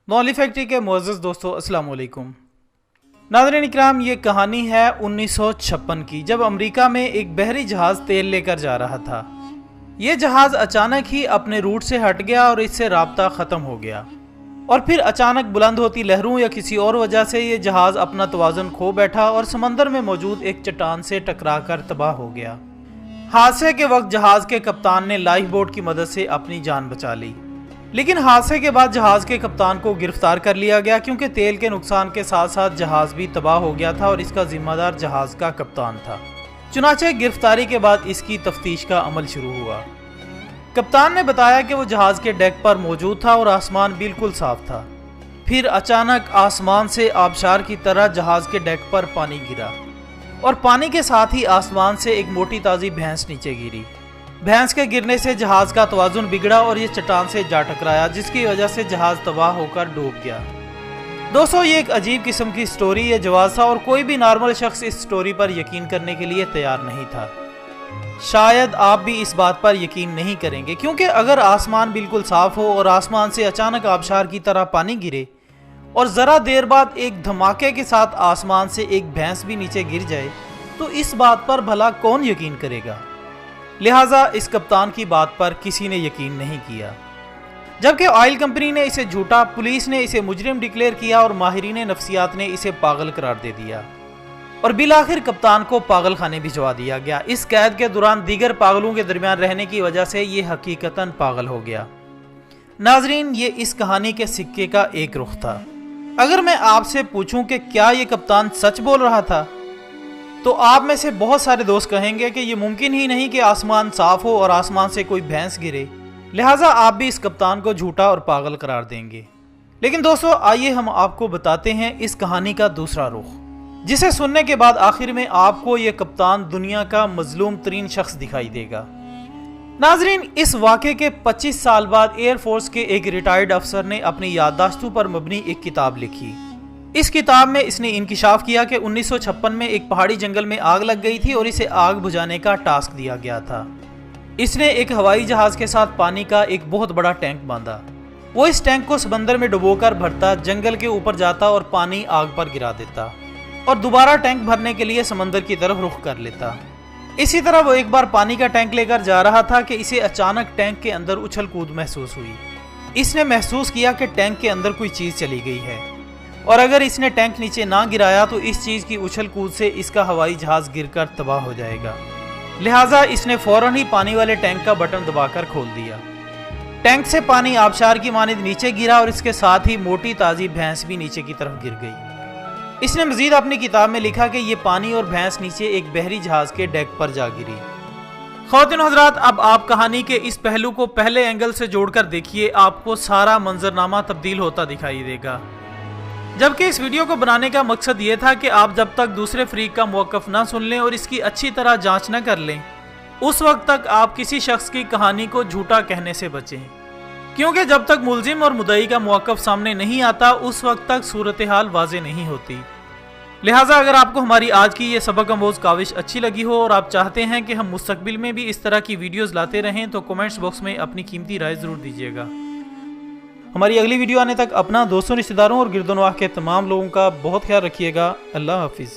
नॉली factory के मुअज़्ज़ज़ दोस्तों अस्सलाम वालेकुम। नाज़रीन इकराम, ये कहानी है 1956 की, जब अमेरिका में एक बहरी जहाज़ तेल लेकर जा रहा था। ये जहाज़ अचानक ही अपने रूट से हट गया और इससे राब्ता ख़त्म हो गया और फिर अचानक बुलंद होती लहरों या किसी और वजह से ये जहाज़ अपना तवाज़ुन खो बैठा और समंदर में मौजूद एक चट्टान से टकरा कर तबाह हो गया। हादसे के वक्त जहाज़ के कप्तान ने लाइफ बोट की मदद से अपनी जान बचा ली, लेकिन हादसे के बाद जहाज़ के कप्तान को गिरफ्तार कर लिया गया क्योंकि तेल के नुकसान के साथ साथ जहाज़ भी तबाह हो गया था और इसका जिम्मेदार जहाज़ का कप्तान था। चुनाचे गिरफ्तारी के बाद इसकी तफ्तीश का अमल शुरू हुआ। कप्तान ने बताया कि वो जहाज़ के डेक पर मौजूद था और आसमान बिल्कुल साफ था। फिर अचानक आसमान से आबशार की तरह जहाज़ के डेक पर पानी गिरा और पानी के साथ ही आसमान से एक मोटी ताज़ी भैंस नीचे गिरी। भैंस के गिरने से जहाज का तवाज़ुन बिगड़ा और ये चट्टान से जा टकराया, जिसकी वजह से जहाज तबाह होकर डूब गया। दोस्तों, ये एक अजीब किस्म की स्टोरी ये जवाब था और कोई भी नॉर्मल शख्स इस स्टोरी पर यकीन करने के लिए तैयार नहीं था। शायद आप भी इस बात पर यकीन नहीं करेंगे, क्योंकि अगर आसमान बिल्कुल साफ हो और आसमान से अचानक आबशार की तरह पानी गिरे और ज़रा देर बाद एक धमाके के साथ आसमान से एक भैंस भी नीचे गिर जाए, तो इस बात पर भला कौन यकीन करेगा। लिहाजा इस कप्तान की बात पर किसी ने यकीन नहीं किया। जबकि ऑयल कंपनी ने इसे झूठा, पुलिस ने इसे मुजरिम डिक्लेयर किया और माहिरीन नफ्सियात ने इसे पागल करार दे दिया और बिलाखिर कप्तान को पागल खाने भिजवा दिया गया। इस कैद के दौरान दीगर पागलों के दरमियान रहने की वजह से ये हकीकतन पागल हो गया। नाजरीन, ये इस कहानी के सिक्के का एक रुख था। अगर मैं आपसे पूछूं कि क्या ये कप्तान सच बोल रहा था, तो आप में से बहुत सारे दोस्त कहेंगे कि ये मुमकिन ही नहीं कि आसमान साफ हो और आसमान से कोई भैंस गिरे, लिहाजा आप भी इस कप्तान को झूठा और पागल करार देंगे। लेकिन दोस्तों, आइए हम आपको बताते हैं इस कहानी का दूसरा रुख, जिसे सुनने के बाद आखिर में आपको ये कप्तान दुनिया का मजलूम तरीन शख्स दिखाई देगा। नाजरीन, इस वाक़े के 25 साल बाद एयरफोर्स के एक रिटायर्ड अफसर ने अपनी याददाश्तों पर मबनी एक किताब लिखी। इस किताब में इसने इंकिशाफ किया कि 1956 में एक पहाड़ी जंगल में आग लग गई थी और इसे आग बुझाने का टास्क दिया गया था। इसने एक हवाई जहाज के साथ पानी का एक बहुत बड़ा टैंक बांधा। वो इस टैंक को समंदर में डुबोकर भरता, जंगल के ऊपर जाता और पानी आग पर गिरा देता और दोबारा टैंक भरने के लिए समंदर की तरफ रुख कर लेता। इसी तरह वो एक बार पानी का टैंक लेकर जा रहा था कि इसे अचानक टैंक के अंदर उछल कूद महसूस हुई। इसने महसूस किया कि टैंक के अंदर कोई चीज़ चली गई है और अगर इसने टैंक नीचे ना गिराया तो इस चीज़ की उछल कूद से इसका हवाई जहाज गिरकर तबाह हो जाएगा। लिहाजा इसने फौरन ही पानी वाले टैंक का बटन दबाकर खोल दिया। टैंक से पानी आबशार की मानिंद नीचे गिरा और इसके साथ ही मोटी ताज़ी भैंस भी नीचे की तरफ गिर गई। इसने मजीद अपनी किताब में लिखा कि ये पानी और भैंस नीचे एक बहरी जहाज के डेक पर जा गिरी। ख़वातीन हज़रात, अब आप कहानी के इस पहलू को पहले एंगल से जोड़कर देखिए, आपको सारा मंजरनामा तब्दील होता दिखाई देगा। जबकि इस वीडियो को बनाने का मकसद ये था कि आप जब तक दूसरे फ्रीक का मौक़िफ़ ना सुन लें और इसकी अच्छी तरह जांच न कर लें, उस वक्त तक आप किसी शख्स की कहानी को झूठा कहने से बचें, क्योंकि जब तक मुल्जिम और मुद्दई का मौक़िफ़ सामने नहीं आता उस वक्त तक सूरत हाल वाज़े नहीं होती। लिहाजा अगर आपको हमारी आज की ये सबक अमोज़ काविश अच्छी लगी हो और आप चाहते हैं कि हम मुस्तक़बिल में भी इस तरह की वीडियोज़ लाते रहें, तो कमेंट्स बॉक्स में अपनी कीमती राय ज़रूर दीजिएगा। हमारी अगली वीडियो आने तक अपना, दोस्तों, रिश्तेदारों और गिरदोनवाह के तमाम लोगों का बहुत ख्याल रखिएगा। अल्लाह हाफिज़।